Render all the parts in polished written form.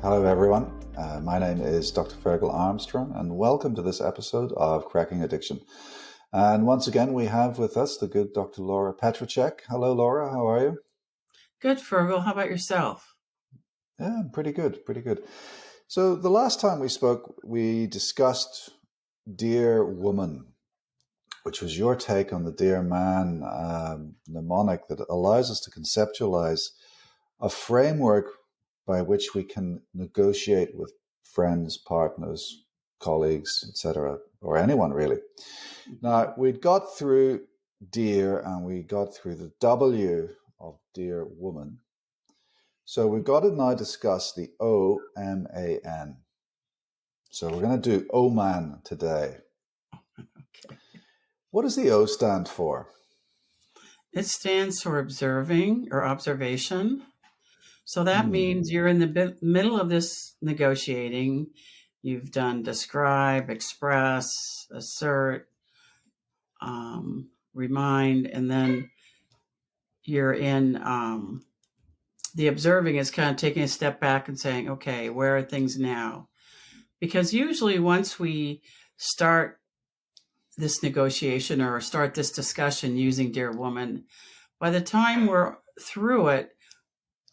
Hello, everyone. My name is Dr. Fergal Armstrong, and welcome to this episode of Cracking Addiction. And once again, we have with us the good Dr. Laura Petracek. Hello, Laura. How are you? Good, Fergal. How about yourself? Yeah, pretty good, pretty good. So the last time we spoke, we discussed Dear Woman, which was your take on the Dear Man mnemonic that allows us to conceptualize a framework by which we can negotiate with friends, partners, colleagues, etc., or anyone really. Now, we'd got through dear and we got through the W of Dear Woman. So we've got to now discuss the O-M-A-N. So we're going to do O-Man today. Okay. What does the O stand for? It stands for observing or observation. So that means you're in the middle of this negotiating. You've done describe, express, assert, remind, and then you're in the observing is kind of taking a step back and saying, okay, where are things now? Because usually once we start this negotiation or start this discussion using Dear Woman, by the time we're through it,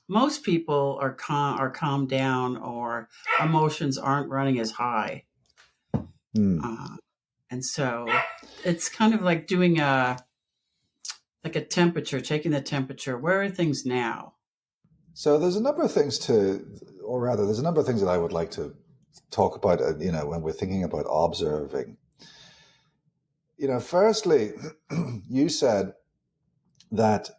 most people are calmed down or emotions aren't running as high. And so it's kind of like doing a temperature, taking the temperature. Where are things now? So there's a number of things there's a number of things that I would like to talk about, when we're thinking about observing. Firstly, you said that,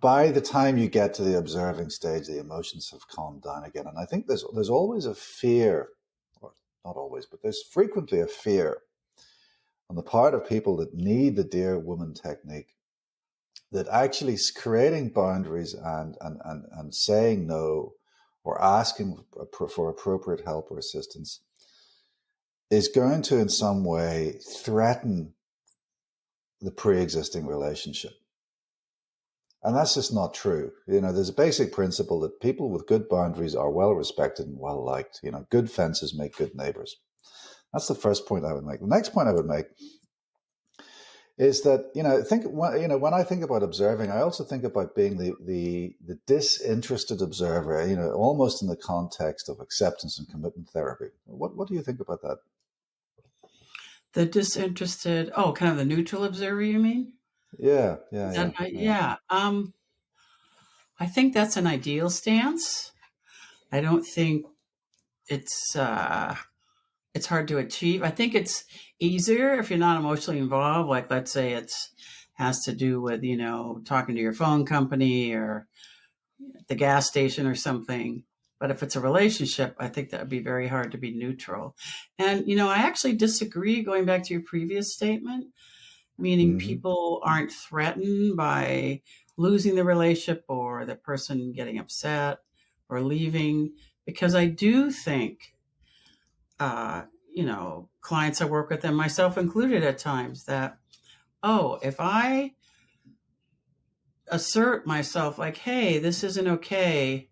by the time you get to the observing stage, the emotions have calmed down again. And I think there's always a fear, or not always, but there's frequently a fear on the part of people that need the Dear Woman technique, that actually creating boundaries and saying no or asking for appropriate help or assistance is going to in some way threaten the pre-existing relationship. And that's just not true. There's a basic principle that people with good boundaries are well respected and well liked. Good fences make good neighbors. That's the first point I would make. The next point I would make is that, when I think about observing, I also think about being the disinterested observer, almost in the context of acceptance and commitment therapy. What do you think about that? The disinterested, kind of the neutral observer, you mean? Yeah. I think that's an ideal stance. I don't think it's hard to achieve. I think it's easier if you're not emotionally involved. Like, let's say has to do with, talking to your phone company or the gas station or something. But if it's a relationship, I think that would be very hard to be neutral. And, I actually disagree, going back to your previous statement, meaning people aren't threatened by losing the relationship or the person getting upset or leaving, because I do think, clients I work with, and myself included at times, that, if I assert myself like, hey, this isn't okay,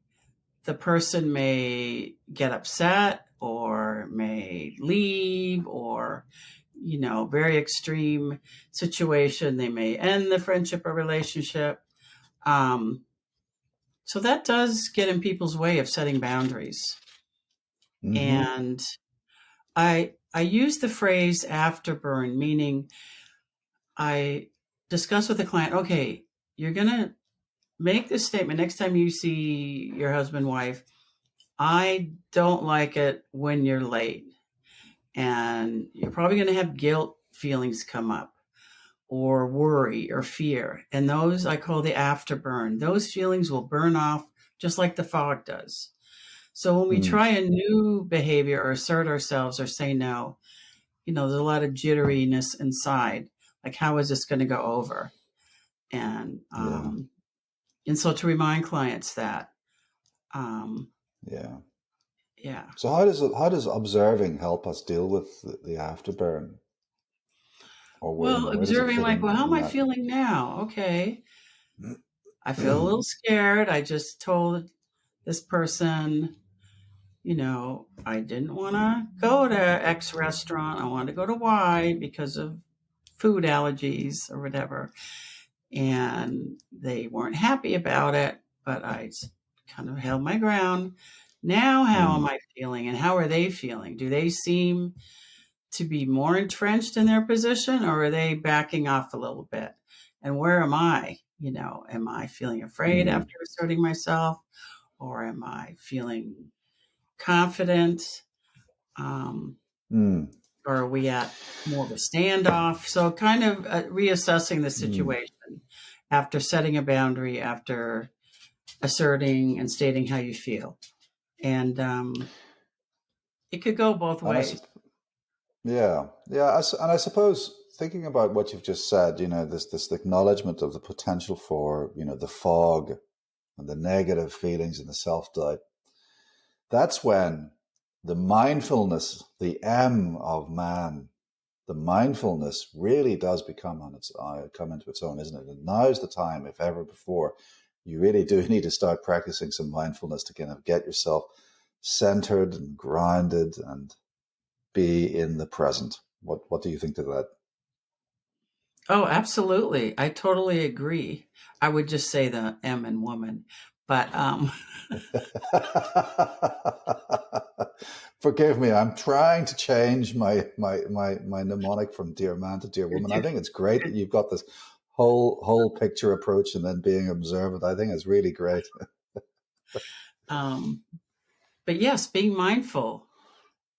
the person may get upset or may leave, or, very extreme situation, they may end the friendship or relationship. So that does get in people's way of setting boundaries. And I use the phrase afterburn, meaning I discuss with the client, okay, you're going to make this statement next time you see your husband, wife. I don't like it when you're late. And you're probably going to have guilt feelings come up, or worry or fear. And those I call the afterburn. Those feelings will burn off just like the fog does. So when we try a new behavior or assert ourselves or say no, there's a lot of jitteriness inside. Like, how is this going to go over? And so to remind clients that. Yeah. So how does observing help us deal with the afterburn? Observing, like, how am I feeling now? Okay. I feel a little scared. I just told this person I didn't want to go to X restaurant. I wanted to go to Y because of food allergies or whatever. And they weren't happy about it, but I kind of held my ground. Now, how am Mm, I feeling and how are they feeling? Do they seem to be more entrenched in their position or are they backing off a little bit? And where am I? Am I feeling afraid mm, after asserting myself or am I feeling confident? Um, mm, or are we at more of a standoff? So, kind of reassessing the mm. situation after setting a boundary, after asserting and stating how you feel. And it could go both And I, ways. yeah, yeah, and I suppose thinking about what you've just said, this acknowledgement of the potential for, the fog and the negative feelings and the self doubt. That's when the mindfulness, the M of man, the mindfulness really does become on its come into its own, isn't it? And now's the time, if ever before, you really do need to start practicing some mindfulness to kind of get yourself centered and grounded and be in the present. What do you think to that? Oh, absolutely. I totally agree. I would just say the M in woman. But Forgive me, I'm trying to change my mnemonic from dear man to dear woman. I think it's great that you've got this whole picture approach and then being observant. I think it's really great. um, but yes, being mindful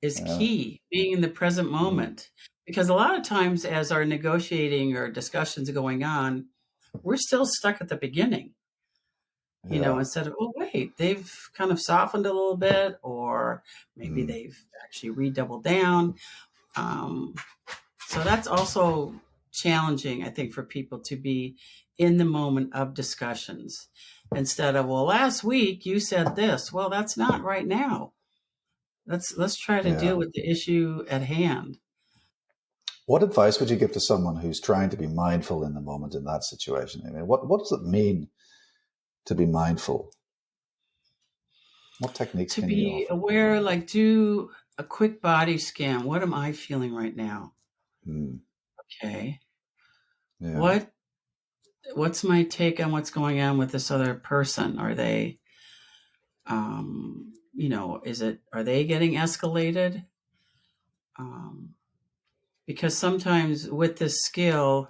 is Yeah. key, being in the present Mm. moment. Because a lot of times, as our negotiating or discussions are going on, we're still stuck at the beginning, Yeah. instead of, oh, wait, they've kind of softened a little bit, or maybe Mm. they've actually redoubled down. Um, so that's also challenging, I think, for people to be in the moment of discussions instead of, well, last week you said this. Well, that's not right now. Let's try to deal Yeah. with the issue at hand. What advice would you give to someone who's trying to be mindful in the moment in that situation? I mean, what does it mean to be mindful? What techniques To can you be offer? aware, like do a quick body scan. What am I feeling right now? Mm. Okay. Yeah. What what's my take on what's going on with this other person? Are they are they getting escalated? Um, because sometimes with this skill,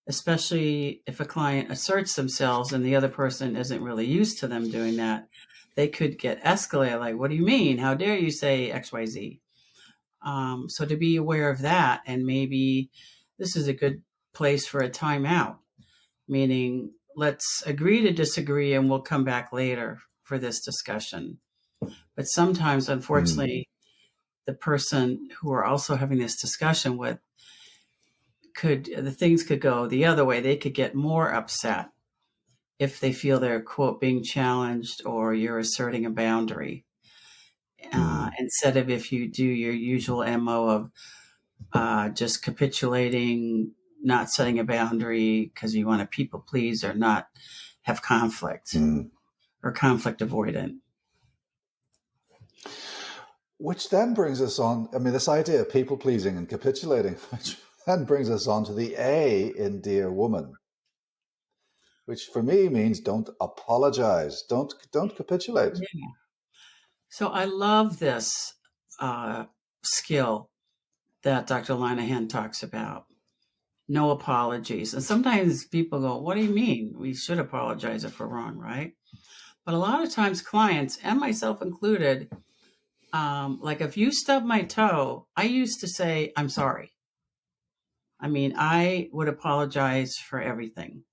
especially if a client asserts themselves and the other person isn't really used to them doing that, they could get escalated. Like, what do you mean? How dare you say XYZ? So to be aware of that, and maybe this is a good place for a timeout, meaning let's agree to disagree and we'll come back later for this discussion. But sometimes, Mm. unfortunately, the person who we're also having this discussion with the things could go the other way. They could get more upset if they feel they're, quote, being challenged or you're asserting a boundary. Mm. Instead of if you do your usual MO of just capitulating, not setting a boundary because you want to people please or not have conflict Mm. or conflict avoidant. Which then brings us on, I mean, this idea of people pleasing and capitulating, which then brings us on to the A in Dear Woman, which for me means don't apologize, don't capitulate. Yeah. So I love this uh, skill that Dr. Linehan talks about. No apologies. And sometimes people go, what do you mean? We should apologize if we're wrong, right? But a lot of times clients, and myself included, like if you stub my toe, I used to say, I'm sorry. I mean, I would apologize for everything.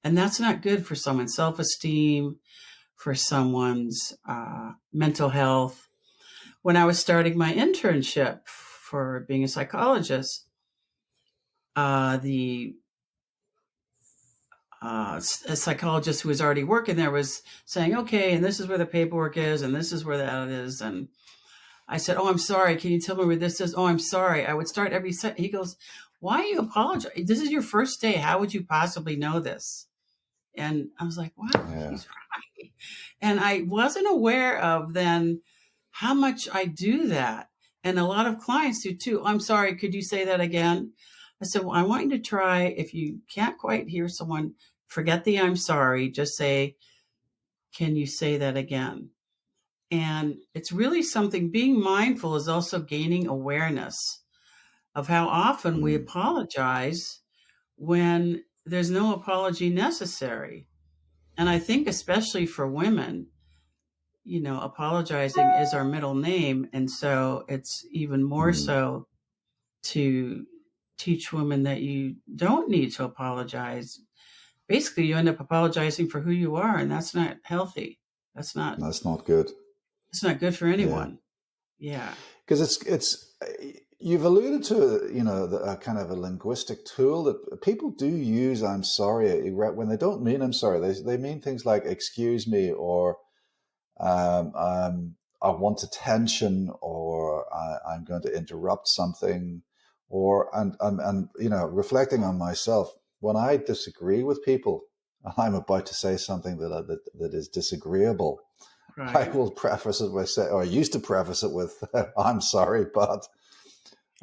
And that's not good for someone's self esteem, for someone's mental health. When I was starting my internship for being a psychologist, the a psychologist who was already working there was saying, okay, and this is where the paperwork is, and this is where that is. And I said, oh, I'm sorry. Can you tell me where this is? Oh, I'm sorry. I would start every set. He goes, why are you apologizing? This is your first day. How would you possibly know this? And I was like, wow, Yeah. he's right. And I wasn't aware of then how much I do that. And a lot of clients do too. I'm sorry, could you say that again? I said, well, I want you to try, if you can't quite hear someone, forget the I'm sorry, just say, can you say that again? And it's really something, being mindful is also gaining awareness of how often we Mm, apologize when there's no apology necessary. And I think, especially for women, apologizing is our middle name. And so it's even more mm. so to teach women that you don't need to apologize. Basically, you end up apologizing for who you are, and that's not healthy. That's not, That's not good. it's not good for Yeah. anyone. Yeah. Because it's you've alluded to a kind of a linguistic tool that people do use. I'm sorry when they don't mean I'm sorry. They mean things like excuse me, or I want attention, or I'm going to interrupt something, or and reflecting on myself, when I disagree with people and I'm about to say something that is disagreeable, I Right. will preface it by saying, or I used to preface it with, "I'm sorry, but,"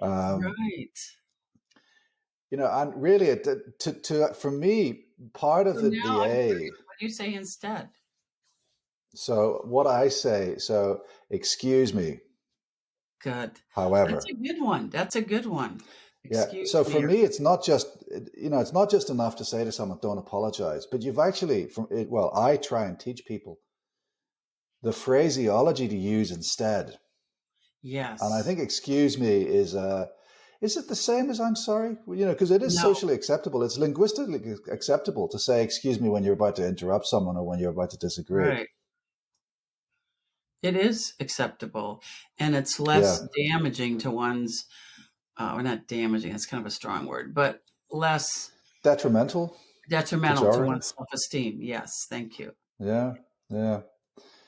um, Right. and really, for me, part So of now the I'm A. curious, what do you say instead? So what I say, excuse me. Good. That's However, a good one. That's a good one. yeah. Excuse So me. for me, it's not just enough to say to someone, "Don't apologize," but you've actually, well, I try and teach people the phraseology to use instead. And I Yes. think "excuse me" is it the same as "I'm sorry"? Because it is No. socially acceptable. It's linguistically acceptable to say "excuse me" when you're about to interrupt someone or when you're about to disagree. Right. It is acceptable, and it's less Yeah, damaging to one's, or not damaging, it's kind of a strong word, but less detrimental, detrimental to pejorative. one's self-esteem. Yes, thank you. Yeah, yeah.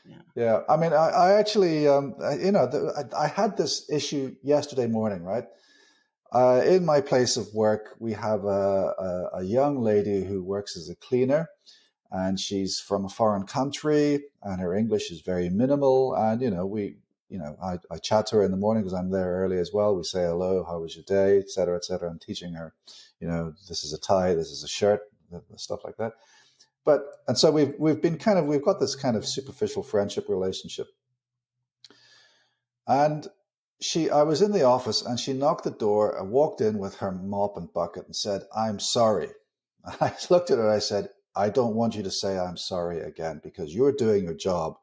Yeah. Yeah, I mean, I actually, I had this issue yesterday morning, right? In my place of work, we have a young lady who works as a cleaner, and she's from a foreign country, and her English is very minimal. And I chat to her in the morning because I'm there early as well. We say hello, how was your day, et cetera, et cetera. I'm teaching her, this is a tie, this is a shirt, stuff like that. And so we've got this kind of superficial friendship relationship. And I was in the office, and she knocked the door and walked in with her mop and bucket and said, "I'm sorry." And I looked at her and I said, "I don't want you to say I'm sorry again, because you're doing your job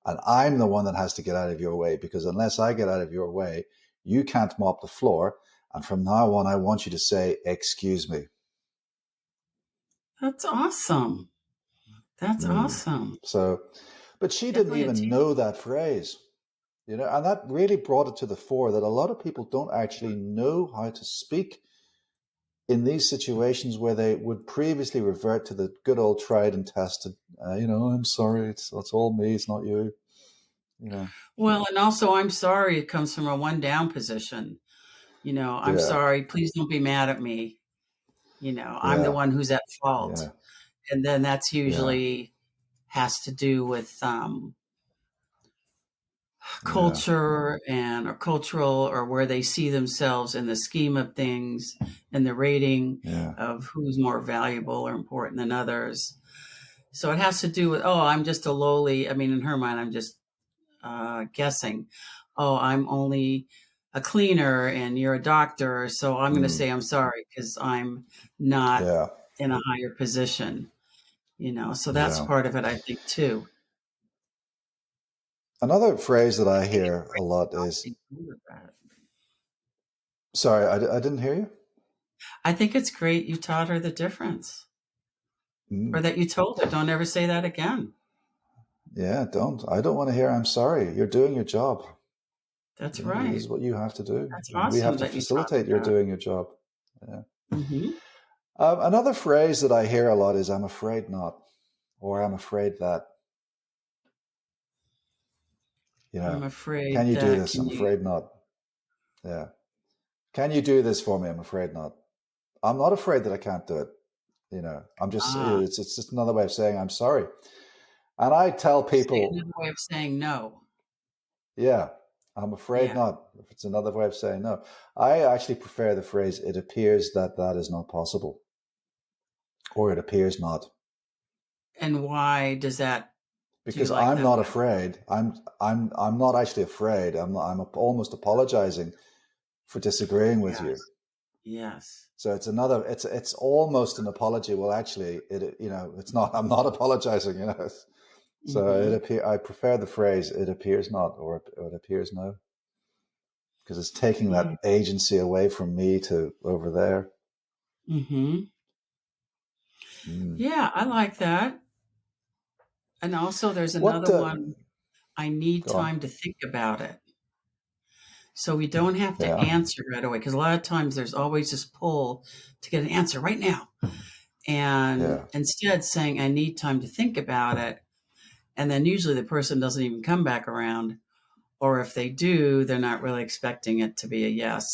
and I'm the one that has to get out of your way, because unless I get out of your way, you can't mop the floor. And from now on, I want you to say, excuse me." That's awesome. That's Mm. awesome. So, but she didn't Definitely a even team. know that phrase. And that really brought it to the fore that a lot of people don't actually know how to speak in these situations where they would previously revert to the good old tried and tested, "I'm sorry, it's all me, it's not you," you know. Well, and also, I'm sorry, it comes from a one down position. I'm Yeah, sorry, please don't be mad at me. I'm the yeah, one who's at fault. yeah, And then that's yeah, usually has to do with yeah, culture and or cultural, or where they see themselves in the scheme of things and the rating yeah, of who's more valuable or important than others. So it has to do with, oh, I'm just a lowly, I mean, in her mind, I'm just guessing, oh, I'm only a cleaner and you're a doctor. So I'm going to mm, say I'm sorry because I'm not yeah, in a higher position, so that's yeah. part of it, I think, too. Another phrase that I I think it's hear a great lot not is, being cool with that. sorry, I didn't hear you. I think it's great you taught her the difference, or Mm, that you told her, don't ever say that again. yeah, I don't want to hear "I'm sorry." You're doing your job. That's This right. is what you have to do. That's We have awesome to that you taught facilitate your her that. doing your job. Yeah. Hmm. Another phrase that I hear a lot is "I'm afraid not," or "I'm afraid that." You I'm know, "Can afraid you do that, this?" can "I'm you? afraid not." Yeah. "Can you do this for me?" "I'm afraid not." I'm not afraid that I can't do it. I'm just, Ah, it's just another way of saying "I'm sorry." And I tell say people, another way of saying no. Yeah, I'm afraid Yeah. not. If it's another way of saying no, I actually prefer the phrase, it appears that that is not possible, or it appears not. And why does that, do you Because like I'm that not better? afraid. I'm not actually afraid. I'm almost apologizing for disagreeing with you. Yes. Yes. So it's almost an apology. Well, actually, it's not. I'm not apologizing. So Mm-hmm. I prefer the phrase "it appears not" or "it appears no," because it's taking Yeah. that agency away from me to over there. Mm-hmm. Mm. Yeah, I like that. And also there's What? another one, I need Go on. time to think about it. So we don't have to Yeah, answer right away because a lot of times there's always this pull to get an answer right now. And yeah, instead saying, I need time to think about it. And then usually the person doesn't even come back around. Or if they do, they're not really expecting it to be a yes.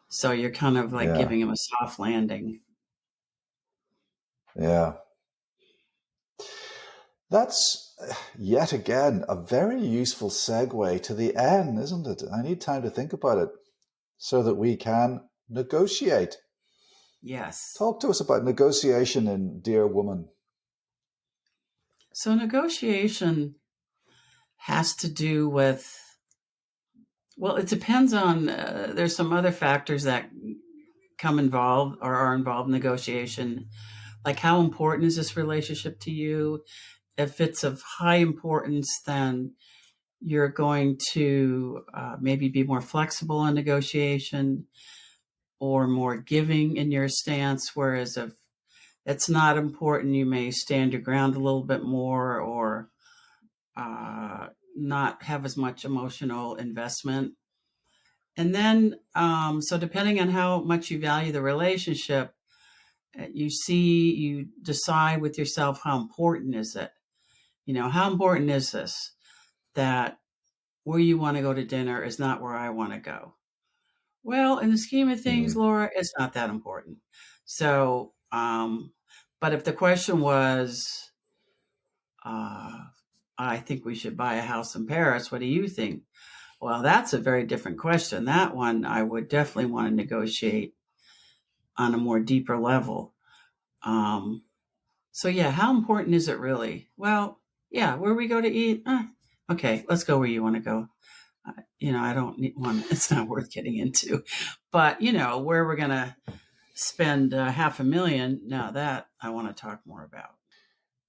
So you're kind of like yeah, giving them a soft landing. yeah. That's yet again a very useful segue to the end, isn't it? I need time to think about it so that we can negotiate. Yes. Talk to us about negotiation in Dear Woman. So negotiation has to do with, well, it depends on, there's some other factors that come involved or are involved in negotiation. Like, how important is this relationship to you? If it's of high importance, then you're going to maybe be more flexible in negotiation or more giving in your stance. Whereas if it's not important, you may stand your ground a little bit more or not have as much emotional investment. And then, so depending on how much you value the relationship, you decide with yourself, how important is it? How important is this, that where you want to go to dinner is not where I want to go? Well, in the scheme of things, Mm, Laura, it's not that important. So, but if the question was, uh, I think we should buy a house in Paris, what do you think? Well, that's a very different question. That one I would definitely want to negotiate on a more deeper level. Um, so, yeah, how important is it really? Well, yeah, where we go to eat, okay, let's go where you want to go. I don't need one. It's not worth getting into. But where we're gonna spend $500,000. Now that I want to talk more about.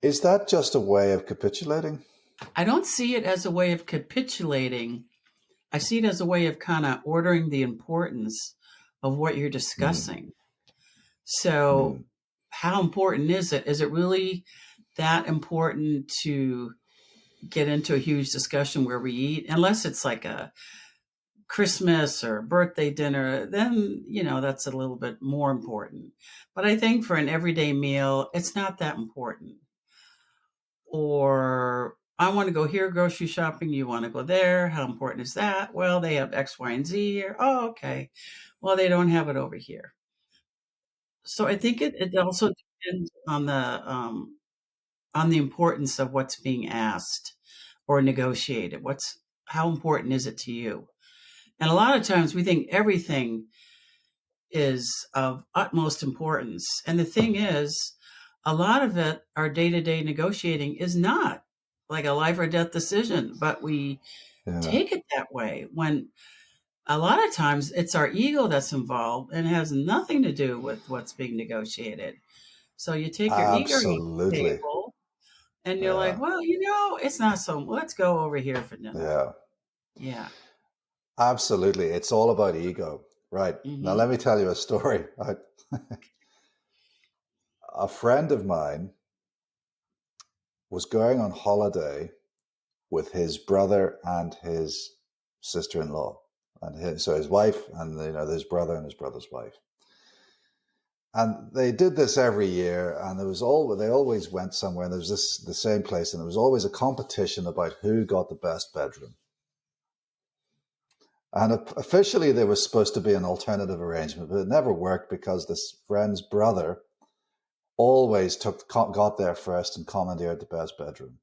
is that just a way of capitulating? I don't see it as a way of capitulating. I see it as a way of kind of ordering the importance of what you're Mm, discussing. So, mm, how important is it? Is it really that important to get into a huge discussion where we eat? Unless it's like a Christmas or birthday dinner, then, that's a little bit more important. But I think for an everyday meal, it's not that important. Or I want to go here grocery shopping, you want to go there. How important is that? Well, they have X, Y, and Z here. Oh, okay. Well, they don't have it over here. So I think it also depends on the importance of what's being asked or negotiated. How important is it to you? And a lot of times we think everything is of utmost importance. And the thing is, a lot of it, our day to day negotiating, is not like a life or death decision, but we yeah, take it that way when a lot of times it's our ego that's involved and has nothing to do with what's being negotiated. So you take your ego to the absolutely. table and you're like, Yeah, well, it's not so, let's go over here for dinner. yeah, Yeah. absolutely. It's all about ego. Right. Now, Hmm. let me tell you a story. A friend of mine was going on holiday with his brother and his sister-in-law, and so his wife and his brother and his brother's wife. And they did this every year, and they always went somewhere. And there was the same place, and there was always a competition about who got the best bedroom. And officially, there was supposed to be an alternative arrangement, but it never worked because this friend's brother always got there first and commandeered the best bedroom.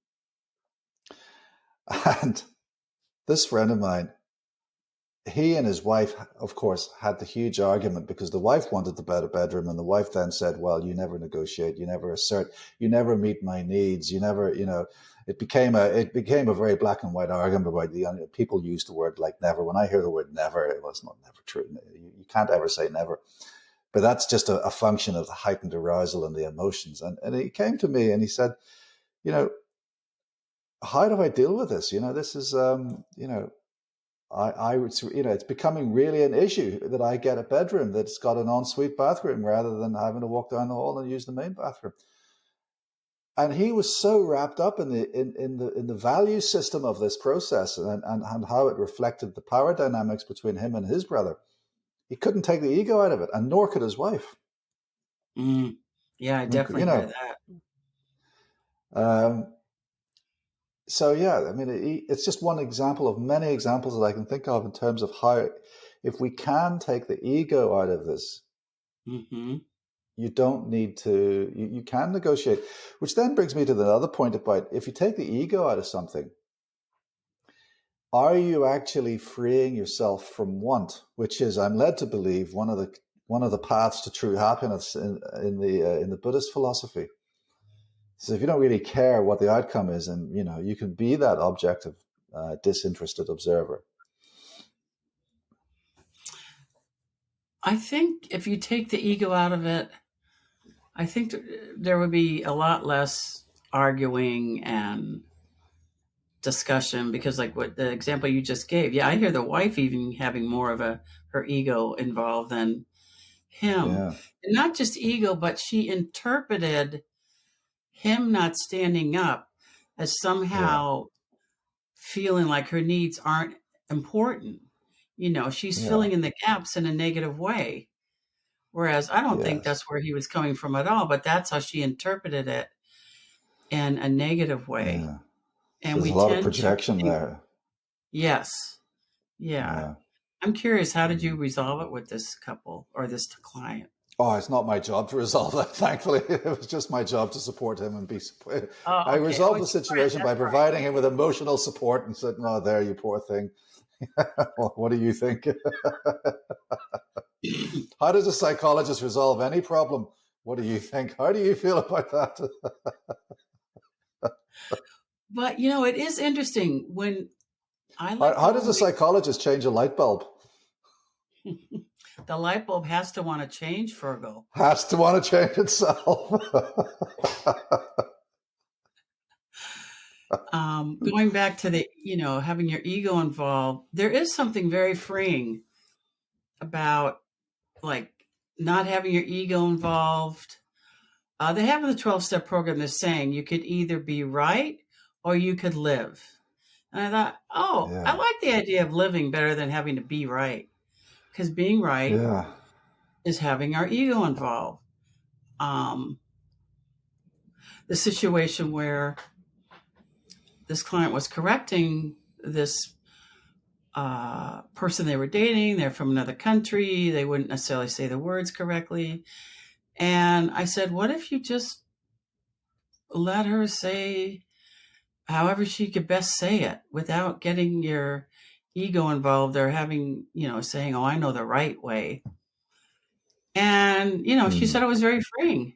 And this friend of mine, he and his wife, of course, had the huge argument because the wife wanted the better bedroom, and the wife then said, well, you never negotiate, you never assert, you never meet my needs, you never, it became a very black and white argument about people use the word like never. When I hear the word never, it was not never true. You can't ever say never. But that's just a function of the heightened arousal and the emotions. And he came to me and he said, how do I deal with this? This is, I would, it's becoming really an issue that I get a bedroom that's got an ensuite bathroom rather than having to walk down the hall and use the main bathroom. And he was so wrapped up in the value system of this process and how it reflected the power dynamics between him and his brother. He couldn't take the ego out of it, and nor could his wife. Yeah, I definitely hear that. So yeah, I mean, it's just one example of many examples that I can think of in terms of how, if we can take the ego out of this, you don't need to, you can negotiate, which then brings me to the other point about if you take the ego out of something, are you actually freeing yourself from want, which is, I'm led to believe, one of the paths to true happiness in the Buddhist philosophy. So if you don't really care what the outcome is, and you can be that objective, disinterested observer. I think if you take the ego out of it, I think there would be a lot less arguing and discussion, because like what the example you just gave, yeah, I hear the wife even having more of her ego involved than him. Yeah. And not just ego, but she interpreted him not standing up as somehow feeling like her needs aren't important. She's filling in the gaps in a negative way. Whereas I don't think that's where he was coming from at all, but that's how she interpreted it in a negative way. Yeah. And there's a lot of projection there. Yes. Yeah. I'm curious, how did you resolve it with this couple or this client? Oh, it's not my job to resolve that. Thankfully, it was just my job to support him and be supported. I resolved the situation by providing him with emotional support and said, "No, there, you poor thing. What do you think? How does a psychologist resolve any problem? What do you think? How do you feel about that?" But it is interesting when how does a psychologist change a light bulb? The light bulb has to want to change, Fergal. Has to want to change itself. Going back to the, having your ego involved, there is something very freeing about like not having your ego involved. They have in the 12-step program, they're saying you could either be right or you could live. And I thought, I like the idea of living better than having to be right. Because being right is having our ego involved. The situation where this client was correcting this person they were dating, they're from another country, they wouldn't necessarily say the words correctly. And I said, what if you just let her say however she could best say it without getting your ego involved or having, saying, oh, I know the right way. And, she said it was very freeing,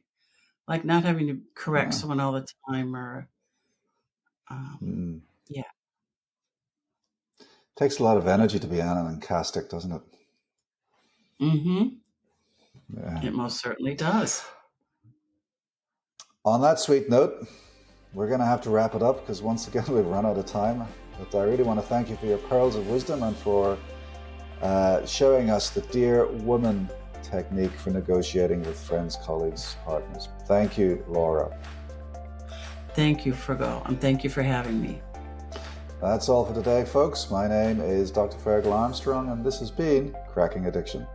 like not having to correct someone all the time or, Takes a lot of energy to be anarchistic, doesn't it? Yeah. It most certainly does. On that sweet note, we're going to have to wrap it up because once again we've run out of time. But I really want to thank you for your pearls of wisdom and for showing us the Dear Woman technique for negotiating with friends, colleagues, partners. Thank you, Laura. Thank you, Fergal, and thank you for having me. That's all for today, folks. My name is Dr. Fergal Armstrong, and this has been Cracking Addiction.